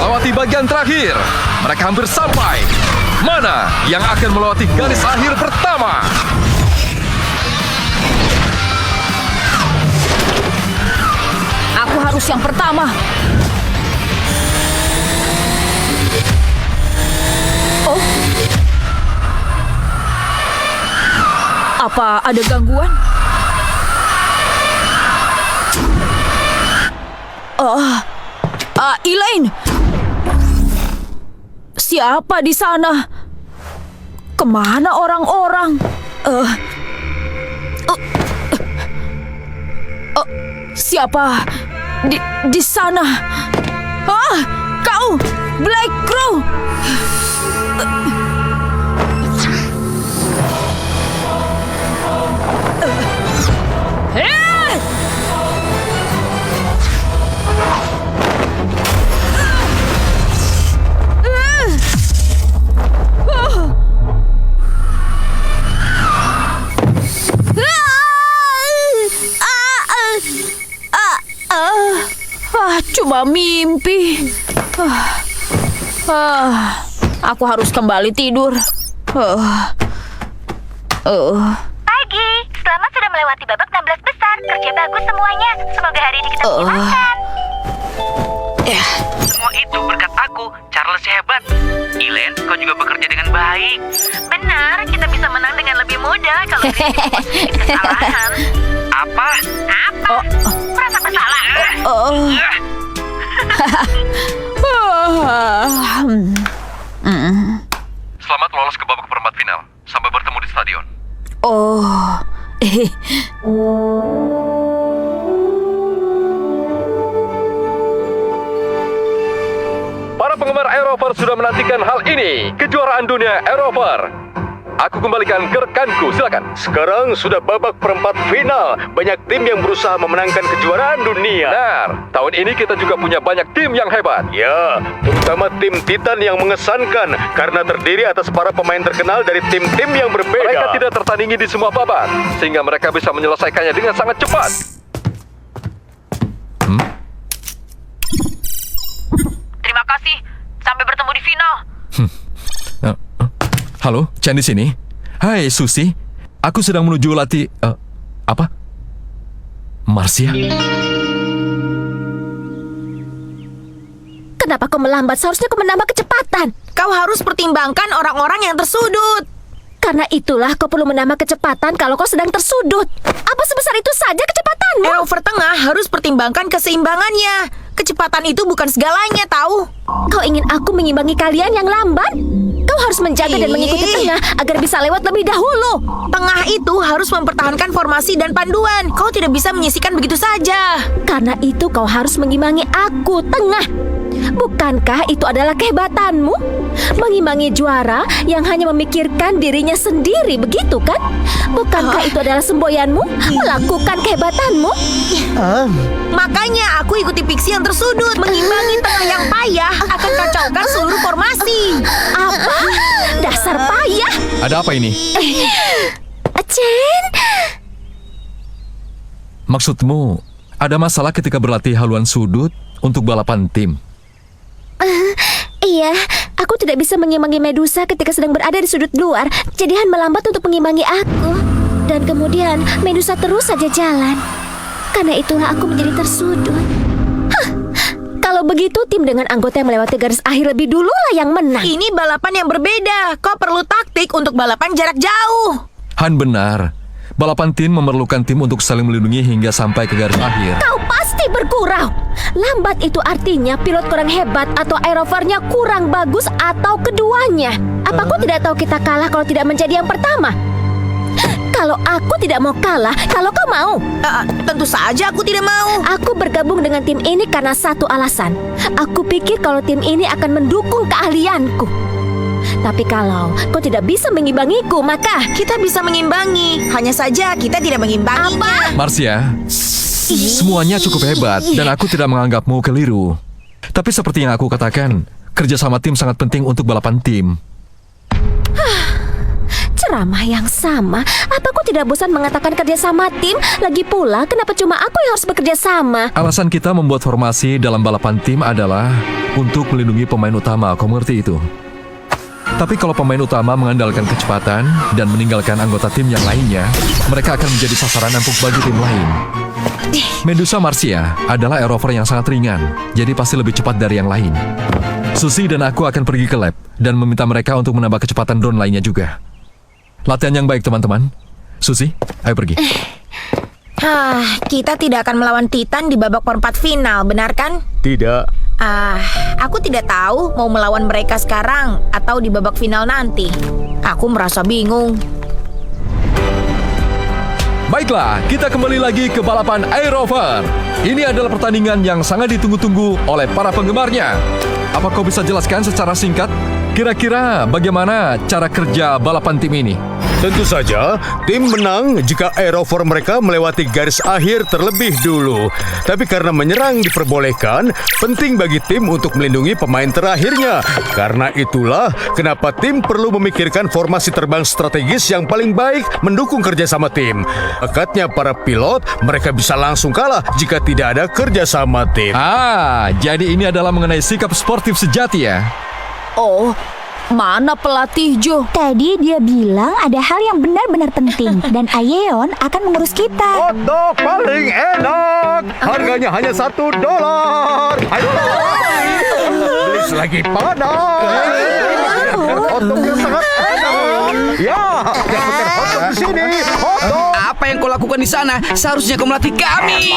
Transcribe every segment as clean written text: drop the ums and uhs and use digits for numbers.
melewati bagian terakhir. Mereka hampir sampai. Mana yang akan melewati garis akhir pertama? Aku harus yang pertama. Oh. Apa ada gangguan? Elaine. Siapa di sana? Kemana orang-orang? Siapa di sana? Kau, Black Crow. Cuma mimpi. Aku harus kembali tidur. Pagi, selamat sudah melewati babak 16 besar. Kerja bagus semuanya. Semoga hari ini kita menyenangkan. Semua itu berkat aku, Charles hebat. Elaine, kau juga bekerja dengan baik. Benar, kita bisa menang dengan lebih mudah kalau sedikit kesalahan. Apa? Merasa bersalah. Selamat lolos ke babak perempat final. Sampai bertemu di stadion. Para penggemar Aerover sudah menantikan hal ini. Kejuaraan dunia Aerover. Aku kembalikan ke rekanku, silakan. Sekarang sudah babak perempat final. Banyak tim yang berusaha memenangkan kejuaraan dunia. Benar, tahun ini kita juga punya banyak tim yang hebat. Ya, terutama tim Titan yang mengesankan karena terdiri atas para pemain terkenal dari tim-tim yang berbeda. Mereka tidak tertandingi di semua babak, sehingga mereka bisa menyelesaikannya dengan sangat cepat. Terima kasih. Sampai bertemu di final. Halo, Chen di sini. Hai, Susi. Aku sedang menuju apa? Marcia? Kenapa kau melambat? Seharusnya kau menambah kecepatan. Kau harus pertimbangkan orang-orang yang tersudut. Karena itulah kau perlu menambah kecepatan kalau kau sedang tersudut. Apa sebesar itu saja kecepatanmu? Aerover tengah harus pertimbangkan keseimbangannya. Kecepatan itu bukan segalanya, tahu? Kau ingin aku mengimbangi kalian yang lambat? Kau harus menjaga dan mengikuti tengah agar bisa lewat lebih dahulu. Tengah itu harus mempertahankan formasi dan panduan. Kau tidak bisa menyisihkan begitu saja. Karena itu kau harus mengimbangi aku, tengah. Bukankah itu adalah kehebatanmu? Mengimbangi juara yang hanya memikirkan dirinya sendiri, begitu kan? Bukankah itu adalah semboyanmu? Melakukan kehebatanmu? Makanya aku ikuti Pixie yang tersudut. Mengimbangi tengah yang payah akan kacaukan seluruh formasi. Apa? Dasar payah. Ada apa ini? Chen? Maksudmu, ada masalah ketika berlatih haluan sudut untuk balapan tim? Iya, aku tidak bisa mengimbangi Medusa ketika sedang berada di sudut luar. Jadi Han melambat untuk mengimbangi aku. Dan kemudian Medusa terus saja jalan. Karena itulah aku menjadi tersudut. Kalau begitu, tim dengan anggota yang melewati garis akhir lebih dulu lah yang menang. Ini balapan yang berbeda. Kau perlu taktik untuk balapan jarak jauh. Han benar. Balapan tim memerlukan tim untuk saling melindungi hingga sampai ke garis akhir. Kau pasti bergurau. Lambat itu artinya pilot kurang hebat atau aerovernya kurang bagus atau keduanya. Apa kau tidak tahu kita kalah kalau tidak menjadi yang pertama? Kalau aku tidak mau kalah, kalau kau mau. Tentu saja aku tidak mau. Aku bergabung dengan tim ini karena satu alasan. Aku pikir kalau tim ini akan mendukung keahlianku. Tapi kalau kau tidak bisa mengimbangiku, maka Kita bisa mengimbangi. Hanya saja kita tidak mengimbanginya. Marcia, semuanya cukup hebat dan aku tidak menganggapmu keliru. Tapi seperti yang aku katakan, kerjasama tim sangat penting untuk balapan tim. Ceramah yang sama. Apa kau tidak bosan mengatakan kerja sama tim? Lagi pula, kenapa cuma aku yang harus bekerja sama? Alasan kita membuat formasi dalam balapan tim adalah untuk melindungi pemain utama, kau mengerti itu? Tapi kalau pemain utama mengandalkan kecepatan dan meninggalkan anggota tim yang lainnya, mereka akan menjadi sasaran empuk bagi tim lain. Medusa Marcia adalah aerover yang sangat ringan, jadi pasti lebih cepat dari yang lain. Susie dan aku akan pergi ke lab dan meminta mereka untuk menambah kecepatan drone lainnya juga. Latihan yang baik, teman-teman. Susie, ayo pergi. Kita tidak akan melawan Titan di babak perempat final, benar kan? Tidak. Aku tidak tahu mau melawan mereka sekarang atau di babak final nanti. Aku merasa bingung. Baiklah, kita kembali lagi ke balapan Aerover. Ini adalah pertandingan yang sangat ditunggu-tunggu oleh para penggemarnya. Apa kau bisa jelaskan secara singkat? Kira-kira bagaimana cara kerja balapan tim ini? Tentu saja, tim menang jika aerover mereka melewati garis akhir terlebih dulu. Tapi karena menyerang diperbolehkan, penting bagi tim untuk melindungi pemain terakhirnya. Karena itulah kenapa tim perlu memikirkan formasi terbang strategis yang paling baik mendukung kerjasama tim. Akatnya para pilot, mereka bisa langsung kalah jika tidak ada kerjasama tim. Jadi ini adalah mengenai sikap sportif sejati ya? Oh, mana pelatih Jo? Tadi dia bilang ada hal yang benar-benar penting dan Aeon akan mengurus kita. Hotdog paling enak, harganya hanya $1. Ayo, beli selagi panas. Hotdog yang sangat enak. Ya, dapatkan hotdog di sini. Hotdog. Apa yang kau lakukan di sana? Seharusnya kau melatih kami.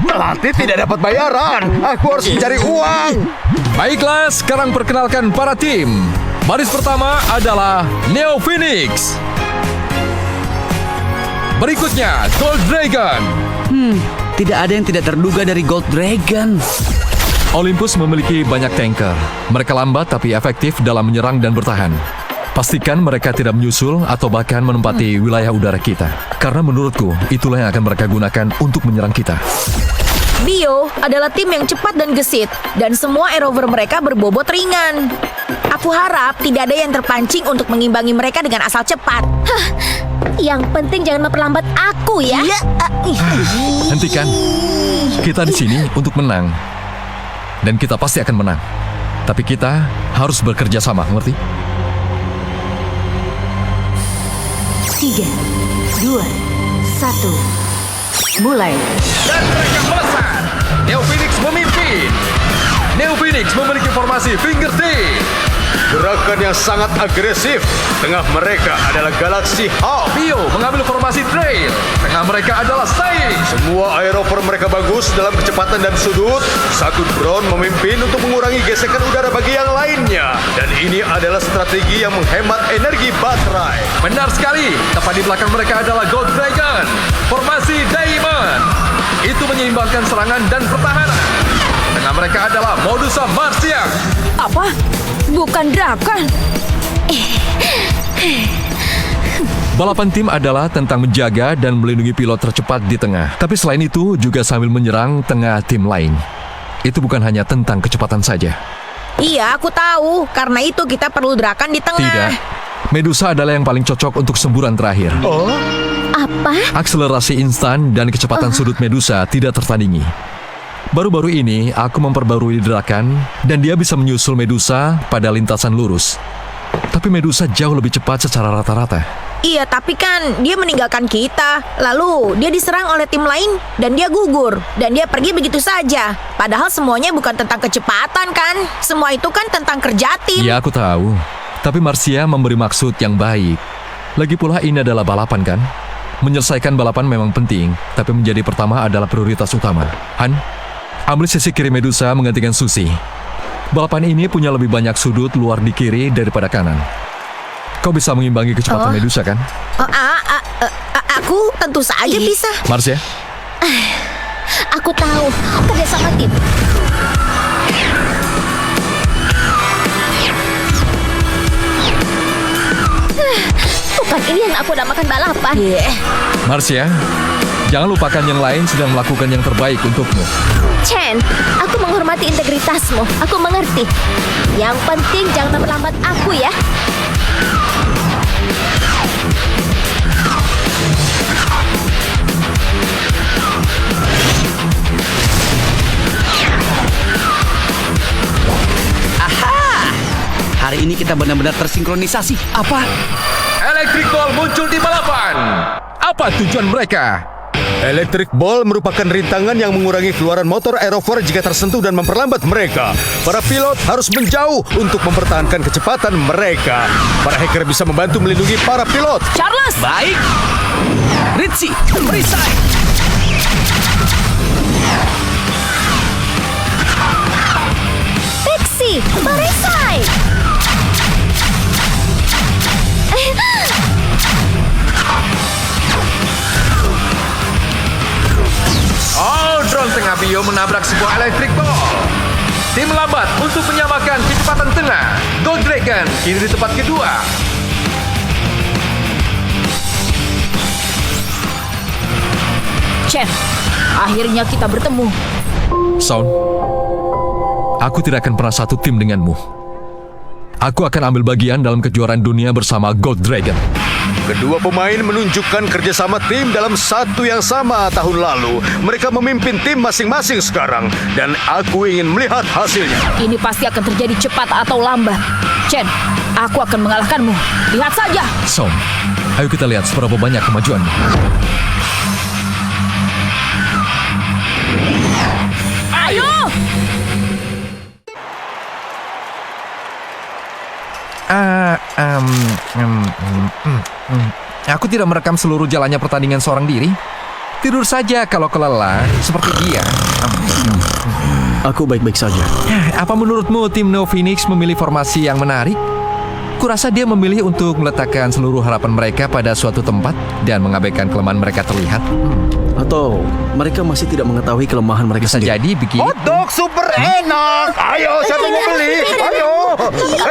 Melatih tidak dapat bayaran. Aku harus mencari uang. Baiklah, sekarang perkenalkan para tim. Baris pertama adalah Neo Phoenix. Berikutnya, Gold Dragon. Tidak ada yang tidak terduga dari Gold Dragon. Olympus memiliki banyak tanker. Mereka lambat tapi efektif dalam menyerang dan bertahan. Pastikan mereka tidak menyusul atau bahkan menempati wilayah udara kita. Karena menurutku, itulah yang akan mereka gunakan untuk menyerang kita. Bio adalah tim yang cepat dan gesit, dan semua aerover mereka berbobot ringan. Aku harap tidak ada yang terpancing untuk mengimbangi mereka dengan asal cepat. Yang penting jangan memperlambat aku ya. Hentikan. Kita di sini untuk menang. Dan kita pasti akan menang. Tapi kita harus bekerja sama, ngerti? 3, 2, 1, mulai. Dan mereka melesat. Neo Phoenix memimpin. Neo Phoenix memiliki formasi fingertip. Gerakan yang sangat agresif. Tengah mereka adalah Galaxy Hawk. Bio mengambil formasi trail. Tengah mereka adalah Sail. Semua aerover mereka bagus dalam kecepatan dan sudut. Satu drone memimpin untuk mengurangi gesekan udara bagi yang lainnya. Dan ini adalah strategi yang menghemat energi baterai. Benar sekali. Tepat di belakang mereka adalah Gold Dragon. Formasi Diamond. Itu menyeimbangkan serangan dan pertahanan. Tengah mereka adalah Medusa Marcia. Apa? Bukan Dragon. Balapan tim adalah tentang menjaga dan melindungi pilot tercepat di tengah. Tapi selain itu juga sambil menyerang tengah tim lain. Itu bukan hanya tentang kecepatan saja. Iya, aku tahu. Karena itu kita perlu Drakan di tengah. Tidak. Medusa adalah yang paling cocok untuk semburan terakhir. Apa? Akselerasi instan dan kecepatan sudut Medusa tidak tertandingi. Baru-baru ini aku memperbarui Drakan dan dia bisa menyusul Medusa pada lintasan lurus. Tapi Medusa jauh lebih cepat secara rata-rata. Iya, tapi kan dia meninggalkan kita. Lalu dia diserang oleh tim lain dan dia gugur. Dan dia pergi begitu saja. Padahal semuanya bukan tentang kecepatan kan? Semua itu kan tentang kerja tim. Ya, aku tahu. Tapi Marcia memberi maksud yang baik. Lagi pula ini adalah balapan kan? Menyelesaikan balapan memang penting, tapi menjadi pertama adalah prioritas utama. Han, ambil sisi kiri Medusa menggantikan Susie. Balapan ini punya lebih banyak sudut luar di kiri daripada kanan. Kau bisa mengimbangi kecepatan Medusa kan? Aku tentu saja bisa. Marcia? Aku tahu. Kerja sama tim. Bukan ini yang aku namakan balapan. Marcia, jangan lupakan yang lain sedang melakukan yang terbaik untukmu. Chen, aku menghormati integritasmu. Aku mengerti. Yang penting jangan memperlambat aku ya. Hari ini kita benar-benar tersinkronisasi. Apa? Electric Ball muncul di balapan. Apa tujuan mereka? Electric Ball merupakan rintangan yang mengurangi keluaran motor aerover jika tersentuh dan memperlambat mereka. Para pilot harus menjauh untuk mempertahankan kecepatan mereka. Para hacker bisa membantu melindungi para pilot. Charles! Baik. Ritzy, perisai. Pixie, perisai! Oh, drone tengah bio menabrak sebuah electric ball. Tim lambat untuk menyamakan kecepatan tengah. Gold Dragon kini di tempat kedua. Chen, akhirnya kita bertemu. Sound, aku tidak akan pernah satu tim denganmu. Aku akan ambil bagian dalam kejuaraan dunia bersama Gold Dragon. Kedua pemain menunjukkan kerjasama tim dalam satu yang sama tahun lalu. Mereka memimpin tim masing-masing sekarang. Dan aku ingin melihat hasilnya. Ini pasti akan terjadi cepat atau lambat. Chen, aku akan mengalahkanmu. Lihat saja. Sound, ayo kita lihat seberapa banyak kemajuanmu. Ayo! Aku tidak merekam seluruh jalannya pertandingan seorang diri. Tidur saja kalau kelelahan, seperti dia. Aku baik-baik saja. Apa menurutmu tim Neo Phoenix memilih formasi yang menarik? Kurasa dia memilih untuk meletakkan seluruh harapan mereka pada suatu tempat dan mengabaikan kelemahan mereka terlihat. Atau mereka masih tidak mengetahui kelemahan mereka Bisa sendiri. jadi begitu. Hotdog super enak. Ayo, siapa mau beli? Ayo.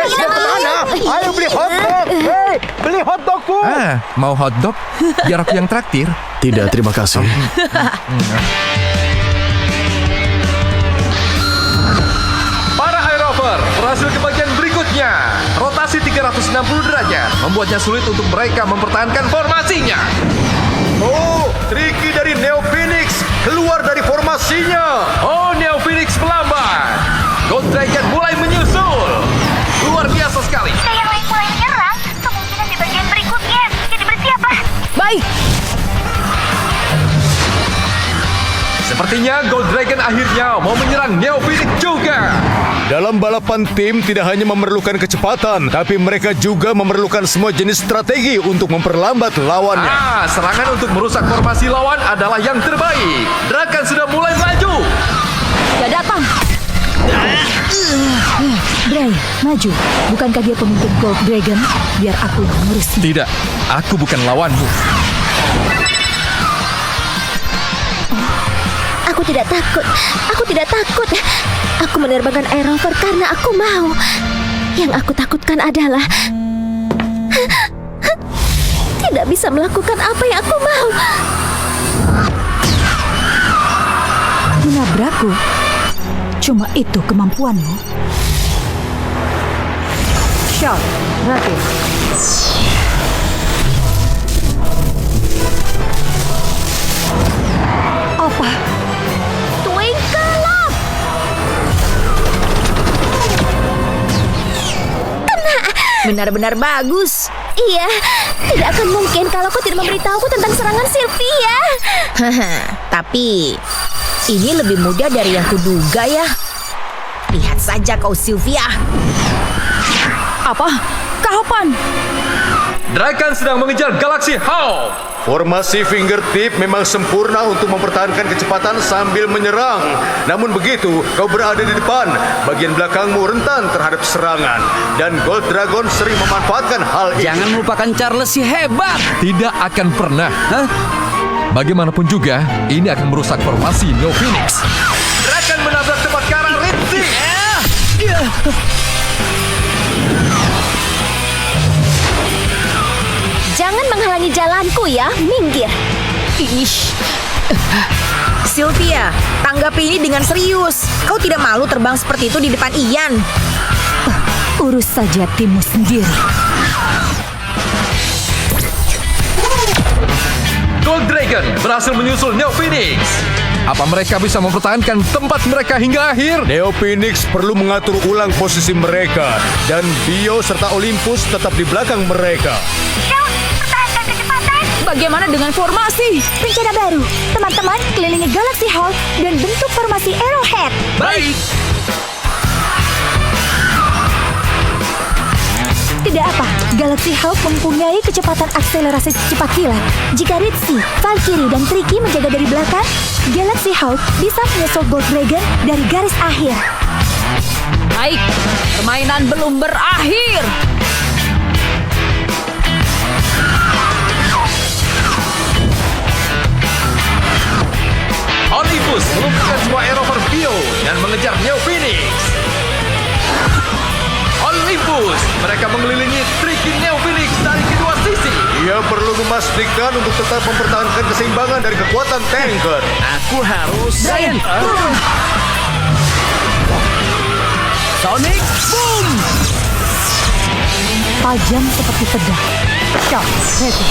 Siapa mana? Ayo beli hotdog. Hei, beli hotdogku. Mau hotdog? Biar aku yang traktir. Tidak, terima kasih. Para aerover berhasil ke bagian berikutnya. Rotasi 360 derajat membuatnya sulit untuk mereka mempertahankan formasinya. Oh, Ricky dari Neo Phoenix keluar dari formasinya. Oh, Neo Phoenix melambat. Gold Dragon mulai menyusul. Luar biasa sekali. Jika yang lain mulai menyerang, kemungkinan di bagian berikutnya. Jadi bersiaplah. Baik. Sepertinya Gold Dragon akhirnya mau menyerang Neo Phoenix juga. Dalam balapan tim tidak hanya memerlukan kecepatan, tapi mereka juga memerlukan semua jenis strategi untuk memperlambat lawannya. Serangan untuk merusak formasi lawan adalah yang terbaik. Dragon sudah mulai maju. Dia datang. Bray, maju. Bukankah dia pemimpin Gold Dragon? Biar aku yang mengurus. Tidak, aku bukan lawanmu. Aku tidak takut. Aku tidak takut. Aku menerbangkan aerover karena aku mau. Yang aku takutkan adalah tidak bisa melakukan apa yang aku mau. Menabrakku? Cuma itu kemampuanmu? Shot, Ratu. Apa? Twinkle up. Benar-benar bagus. Iya, tidak akan mungkin kalau kau tidak memberitahuku tentang serangan Sylvia. Tapi ini lebih mudah dari yang kuduga ya. Lihat saja kau Sylvia. Apa? Kapan? Dragon sedang mengejar Galaxy Hawk. Formasi fingertip memang sempurna untuk mempertahankan kecepatan sambil menyerang. Namun begitu, kau berada di depan, bagian belakangmu rentan terhadap serangan. Dan Gold Dragon sering memanfaatkan hal ini. Jangan melupakan Charles si hebat. Tidak akan pernah. Bagaimanapun juga, ini akan merusak formasi Neo Phoenix. Dragon menabrak tepat ke arah Ritzy. Jangan menghalangi jalanku ya, minggir. Ish. Sylvia, tanggapi ini dengan serius. Kau tidak malu terbang seperti itu di depan Ian? Urus saja timmu sendiri. Gold Dragon berhasil menyusul Neo Phoenix. Apa mereka bisa mempertahankan tempat mereka hingga akhir? Neo Phoenix perlu mengatur ulang posisi mereka dan Bio serta Olympus tetap di belakang mereka. Shout, pertahankan kecepatan. Bagaimana dengan formasi? Rencana baru. Teman-teman, kelilingi Galaxy Hall dan bentuk formasi Arrowhead. Baik. Tidak apa, Galaxy Hawk mempunyai kecepatan akselerasi secepat kilat. Jika Ritzy, Valkyrie, dan Tricky menjaga dari belakang, Galaxy Hawk bisa menyusul Gold Dragon dari garis akhir. Baik, permainan belum berakhir. Olympus melumpuhkan semua Aerover Bio dan mengejar Neo Phoenix. Olympus, mereka mengelilingi Tricky Neo Phoenix dari kedua sisi. Dia perlu memastikan untuk tetap mempertahankan keseimbangan dari kekuatan tanker. Aku harus... Giant, turun! Sonic Boom! Tajam seperti pedang. Shock, ready.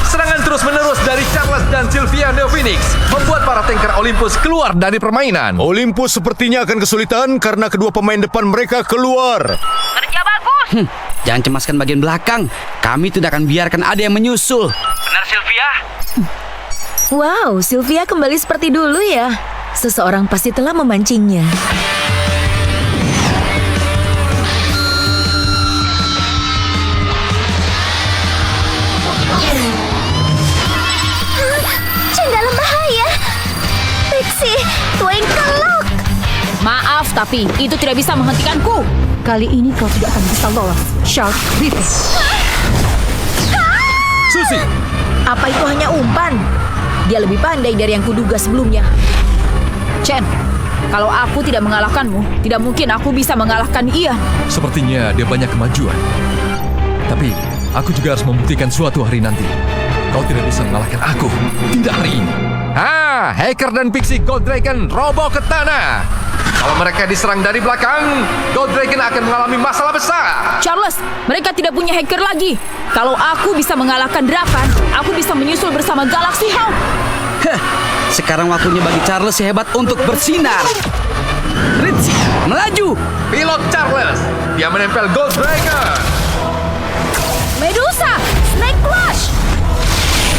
Serangan terus-menerus dari Charles dan Sylvia Neo Phoenix membuat para tanker Olympus keluar dari permainan. Olympus sepertinya akan kesulitan karena kedua pemain depan mereka keluar. Kerja bagus. Jangan cemaskan bagian belakang. Kami tidak akan biarkan ada yang menyusul. Benar Sylvia? Wow, Sylvia kembali seperti dulu ya. Seseorang pasti telah memancingnya. Chen dalam bahaya. Pixie, Twinkle Lock. Maaf, tapi itu tidak bisa menghentikanku. Kali ini kau tidak akan bisa lolos. Shock, repeat. Susi, Apa itu hanya umpan? Dia lebih pandai dari yang kuduga sebelumnya. Chen, kalau aku tidak mengalahkanmu, tidak mungkin aku bisa mengalahkan Ian. sepertinya dia banyak kemajuan. Tapi aku juga harus membuktikan suatu hari nanti. Kau tidak bisa mengalahkan aku. Tidak hari ini. Hacker dan Pixie Gold Dragon roboh ke tanah. Kalau mereka diserang dari belakang, Gold Dragon akan mengalami masalah besar. Charles, mereka tidak punya hacker lagi. Kalau aku bisa mengalahkan Drakan, aku bisa menyusul bersama Galaxy Hawk. Heh, sekarang waktunya bagi Charles si hebat untuk bersinar. Ritzy, melaju! Pilot Charles, dia menempel Gold Dragon. Medusa, Snake Flash.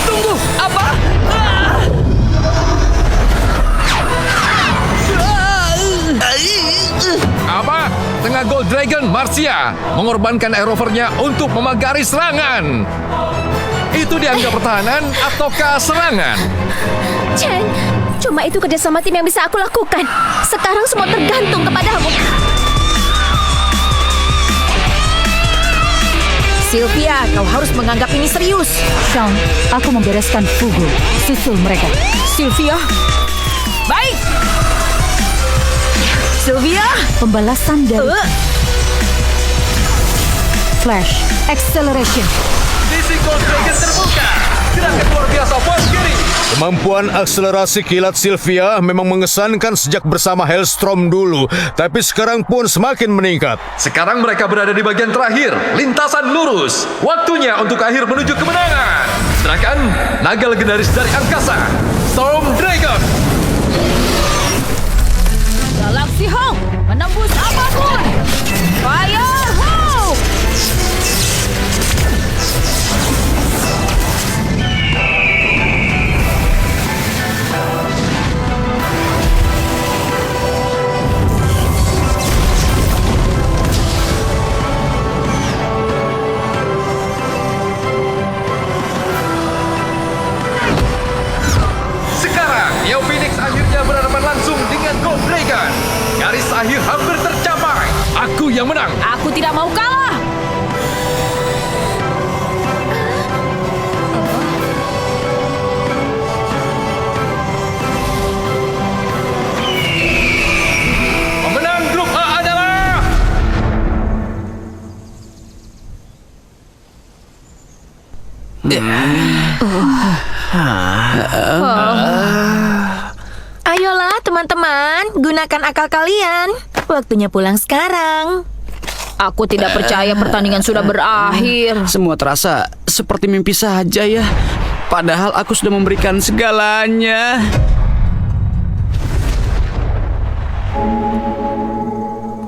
Tunggu, apa? Apa? Tengah Gold Dragon, Marcia mengorbankan aerovernya untuk memagari serangan. Itu dianggap pertahanan ataukah serangan? Chen, cuma itu kerjasama tim yang bisa aku lakukan. Sekarang semua tergantung kepadamu. Sylvia, kau harus menganggap ini serius. Sean, aku membereskan Fugu. Susul mereka. Sylvia. Baik. Sylvia, Pembalasan dari Flash. Acceleration. Sisi Gold Dragon terbuka. Gerakan luar biasa Valkyrie. Kemampuan akselerasi kilat Sylvia memang mengesankan sejak bersama Hellstrom dulu, tapi sekarang pun semakin meningkat. Sekarang mereka berada di bagian terakhir, lintasan lurus. Waktunya untuk akhir menuju kemenangan. Serahkan naga legendaris dari angkasa, Storm Dragon. Galaxy Hawk menembus apapun. Fire Hawk. Sekarang, Neo Phoenix akhirnya berhadapan langsung dengan Gold Dragon. Garis akhir hampir tercapai. Aku yang menang. Aku tidak mau kalah. Pemenang grup A adalah... ayolah teman-teman, gunakan akal kalian. Waktunya pulang sekarang. Aku tidak percaya pertandingan sudah berakhir. Semua terasa seperti mimpi saja ya. Padahal aku sudah memberikan segalanya.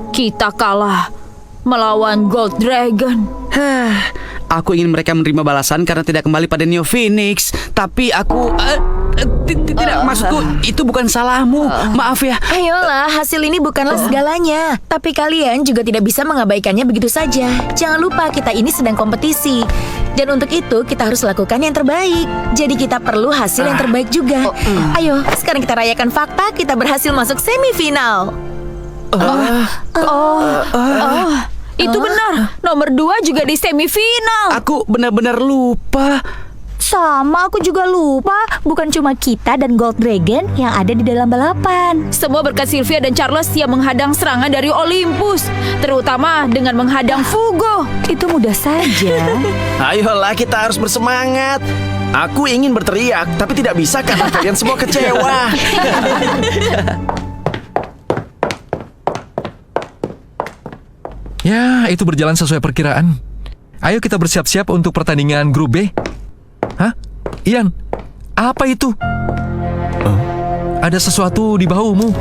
Kita kalah melawan Gold Dragon. Aku ingin mereka menerima balasan karena tidak kembali pada Neo Phoenix. Tapi aku... tidak, maksudku itu bukan salahmu. Maaf ya. Ayolah, hasil ini bukanlah segalanya. Tapi kalian juga tidak bisa mengabaikannya begitu saja. Jangan lupa kita ini sedang kompetisi. Dan untuk itu kita harus lakukan yang terbaik. Jadi kita perlu hasil yang terbaik juga. Ayo, sekarang kita rayakan fakta kita berhasil masuk semifinal. Itu benar. Nomor 2 juga di semifinal. Aku benar-benar lupa. Sama, aku juga lupa. Bukan cuma kita dan Gold Dragon yang ada di dalam balapan. Semua berkat Sylvia dan Charles yang menghadang serangan dari Olympus, terutama dengan menghadang Fugo. Itu mudah saja. Ayolah, kita harus bersemangat. Aku ingin berteriak, tapi tidak bisa karena kalian semua kecewa. Ya, itu berjalan sesuai perkiraan. Ayo kita bersiap-siap untuk pertandingan grup B. Hah? Ian, apa itu? Ada sesuatu di bahumu.